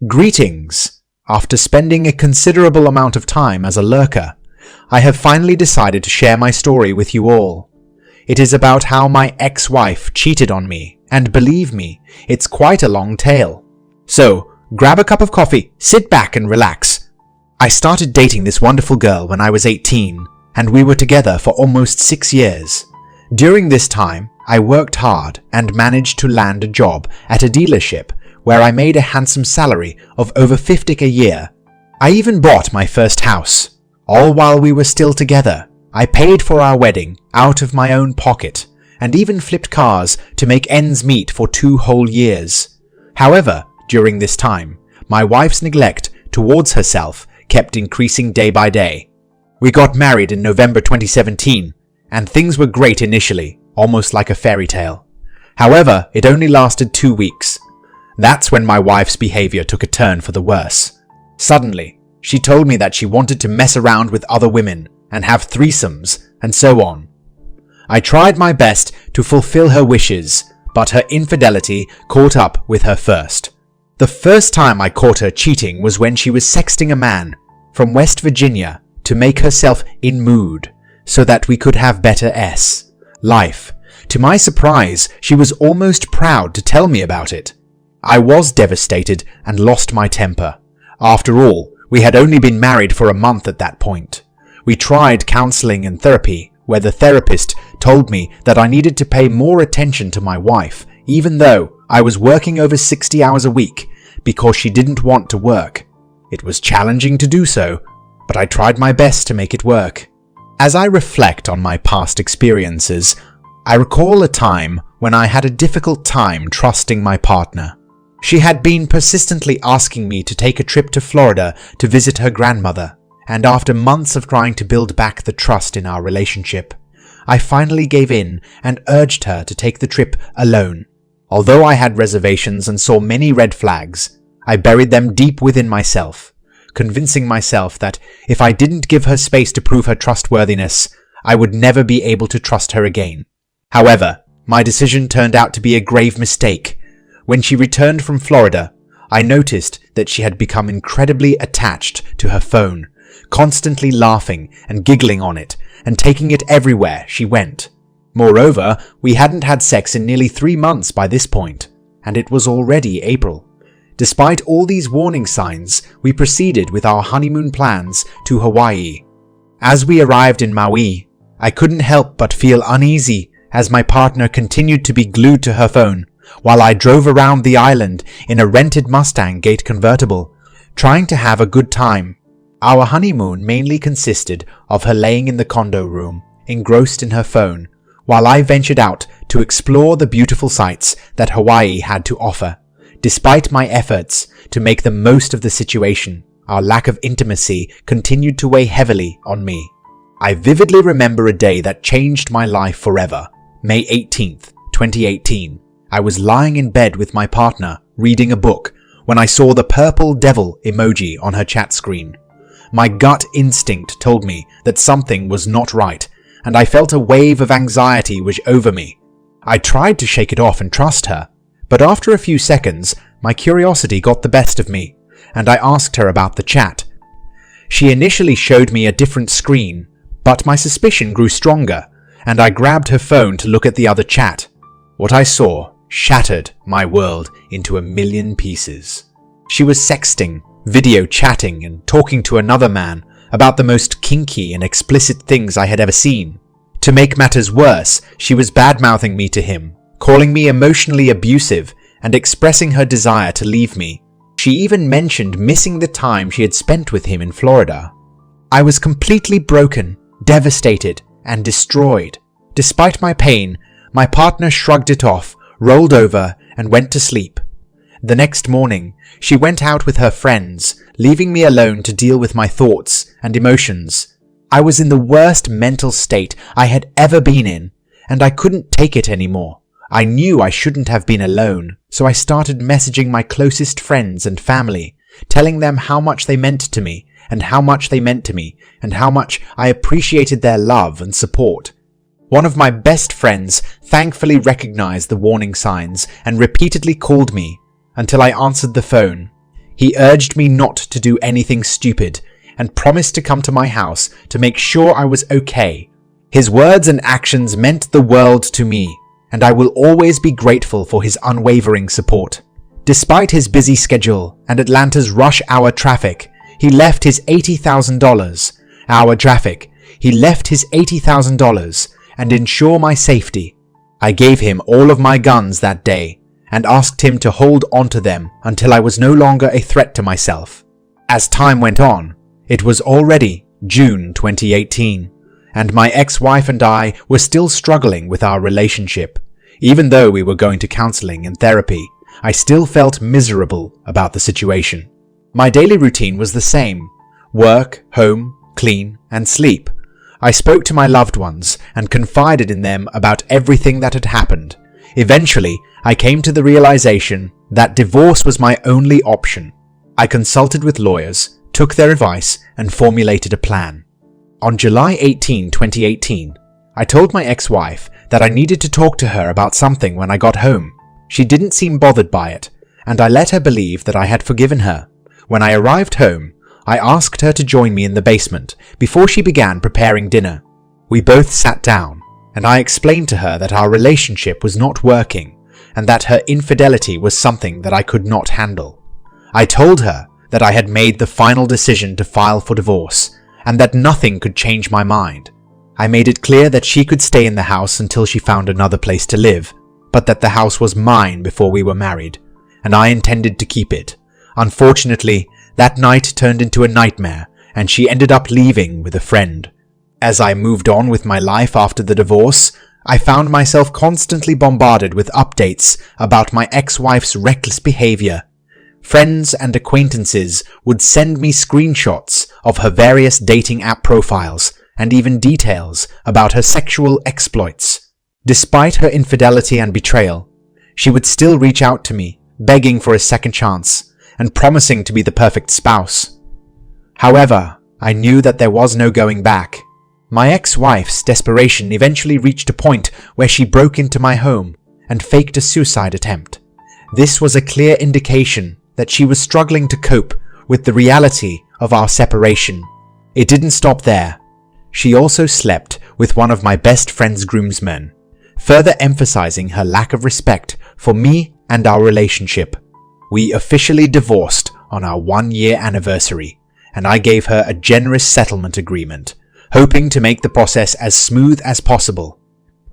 Greetings! After spending a considerable amount of time as a lurker, I have finally decided to share my story with you all. It is about how my ex-wife cheated on me, and believe me, it's quite a long tale. So, grab a cup of coffee, sit back and relax. I started dating this wonderful girl when I was 18, and we were together for almost 6 years. During this time, I worked hard and managed to land a job at a dealership where I made a handsome salary of over $50,000 a year. I even bought my first house. All while we were still together, I paid for our wedding out of my own pocket and even flipped cars to make ends meet for 2 whole years. However, during this time, my wife's neglect towards herself kept increasing day by day. We got married in November 2017, and things were great initially, almost like a fairy tale. However, it only lasted 2 weeks. That's when my wife's behavior took a turn for the worse. Suddenly, she told me that she wanted to mess around with other women and have threesomes and so on. I tried my best to fulfill her wishes, but her infidelity caught up with her first. The first time I caught her cheating was when she was sexting a man from West Virginia to make herself in mood so that we could have better life. To my surprise, she was almost proud to tell me about it. I was devastated and lost my temper. After all, we had only been married for a month at that point. We tried counseling and therapy, where the therapist told me that I needed to pay more attention to my wife, even though I was working over 60 hours a week, because she didn't want to work. It was challenging to do so, but I tried my best to make it work. As I reflect on my past experiences, I recall a time when I had a difficult time trusting my partner. She had been persistently asking me to take a trip to Florida to visit her grandmother, and after months of trying to build back the trust in our relationship, I finally gave in and urged her to take the trip alone. Although I had reservations and saw many red flags, I buried them deep within myself, convincing myself that if I didn't give her space to prove her trustworthiness, I would never be able to trust her again. However, my decision turned out to be a grave mistake. When she returned from Florida, I noticed that she had become incredibly attached to her phone, constantly laughing and giggling on it and taking it everywhere she went. Moreover, we hadn't had sex in nearly 3 months by this point, and it was already April. Despite all these warning signs, we proceeded with our honeymoon plans to Hawaii. As we arrived in Maui, I couldn't help but feel uneasy as my partner continued to be glued to her phone, while I drove around the island in a rented Mustang Gate convertible, trying to have a good time. Our honeymoon mainly consisted of her laying in the condo room, engrossed in her phone, while I ventured out to explore the beautiful sights that Hawaii had to offer. Despite my efforts to make the most of the situation, our lack of intimacy continued to weigh heavily on me. I vividly remember a day that changed my life forever. May 18th, 2018. I was lying in bed with my partner, reading a book, when I saw the purple devil emoji on her chat screen. My gut instinct told me that something was not right, and I felt a wave of anxiety wash over me. I tried to shake it off and trust her, but after a few seconds, my curiosity got the best of me, and I asked her about the chat. She initially showed me a different screen, but my suspicion grew stronger, and I grabbed her phone to look at the other chat. What I saw shattered my world into 1,000,000 pieces. She was sexting, video chatting, and talking to another man about the most kinky and explicit things I had ever seen. To make matters worse, she was bad-mouthing me to him, calling me emotionally abusive and expressing her desire to leave me. She even mentioned missing the time she had spent with him in Florida. I was completely broken, devastated, and destroyed. Despite my pain, my partner shrugged it off, rolled over, and went to sleep. The next morning, she went out with her friends, leaving me alone to deal with my thoughts and emotions. I was in the worst mental state I had ever been in, and I couldn't take it anymore. I knew I shouldn't have been alone, so I started messaging my closest friends and family, telling them how much they meant to me, and how much they meant to me, and how much I appreciated their love and support. One of my best friends thankfully recognized the warning signs and repeatedly called me until I answered the phone. He urged me not to do anything stupid and promised to come to my house to make sure I was okay. His words and actions meant the world to me, and I will always be grateful for his unwavering support. Despite his busy schedule and Atlanta's rush hour traffic, he left his $80,000 and ensure my safety. I gave him all of my guns that day and asked him to hold onto them until I was no longer a threat to myself. As time went on, it was already June 2018, and my ex-wife and I were still struggling with our relationship. Even though we were going to counseling and therapy, I still felt miserable about the situation. My daily routine was the same: work, home, clean, and sleep. I spoke to my loved ones and confided in them about everything that had happened. Eventually, I came to the realization that divorce was my only option. I consulted with lawyers, took their advice, and formulated a plan. On July 18, 2018, I told my ex-wife that I needed to talk to her about something when I got home. She didn't seem bothered by it, and I let her believe that I had forgiven her. When I arrived home, I asked her to join me in the basement before she began preparing dinner. We both sat down, and I explained to her that our relationship was not working and that her infidelity was something that I could not handle. I told her that I had made the final decision to file for divorce and that nothing could change my mind. I made it clear that she could stay in the house until she found another place to live, but that the house was mine before we were married, and I intended to keep it. Unfortunately, that night turned into a nightmare, and she ended up leaving with a friend. As I moved on with my life after the divorce, I found myself constantly bombarded with updates about my ex-wife's reckless behavior. Friends and acquaintances would send me screenshots of her various dating app profiles and even details about her sexual exploits. Despite her infidelity and betrayal, she would still reach out to me, begging for a second chance and promising to be the perfect spouse. However, I knew that there was no going back. My ex-wife's desperation eventually reached a point where she broke into my home and faked a suicide attempt. This was a clear indication that she was struggling to cope with the reality of our separation. It didn't stop there. She also slept with one of my best friend's groomsmen, further emphasizing her lack of respect for me and our relationship. We officially divorced on our 1-year anniversary, and I gave her a generous settlement agreement, hoping to make the process as smooth as possible.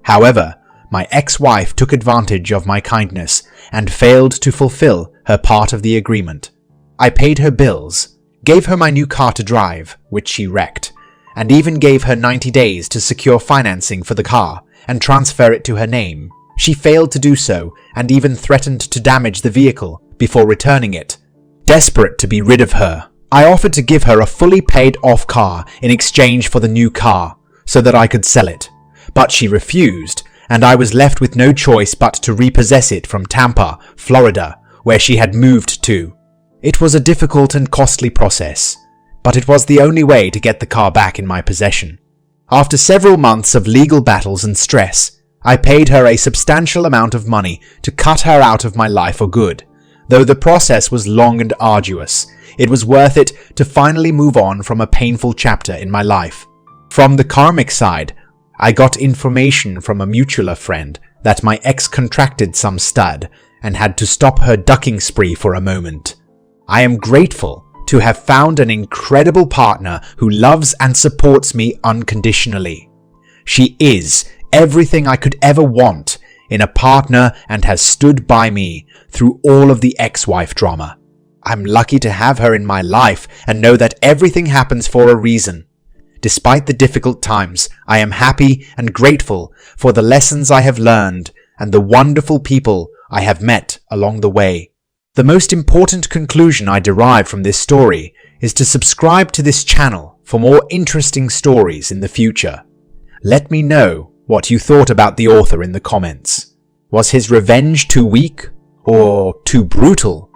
However, my ex-wife took advantage of my kindness and failed to fulfill her part of the agreement. I paid her bills, gave her my new car to drive, which she wrecked, and even gave her 90 days to secure financing for the car and transfer it to her name. She failed to do so and even threatened to damage the vehicle before returning it. Desperate to be rid of her, I offered to give her a fully paid off car in exchange for the new car so that I could sell it, but she refused, and I was left with no choice but to repossess it from Tampa, Florida, where she had moved to. It was a difficult and costly process, but it was the only way to get the car back in my possession. After several months of legal battles and stress, I paid her a substantial amount of money to cut her out of my life for good. Though the process was long and arduous, it was worth it to finally move on from a painful chapter in my life. From the karmic side, I got information from a mutual friend that my ex contracted some stud and had to stop her ducking spree for a moment. I am grateful to have found an incredible partner who loves and supports me unconditionally. She is everything I could ever want in a partner and has stood by me through all of the ex-wife drama. I'm lucky to have her in my life and know that everything happens for a reason. Despite the difficult times, I am happy and grateful for the lessons I have learned and the wonderful people I have met along the way. The most important conclusion I derive from this story is to subscribe to this channel for more interesting stories in the future. Let me know what you thought about the author in the comments. Was his revenge too weak or too brutal?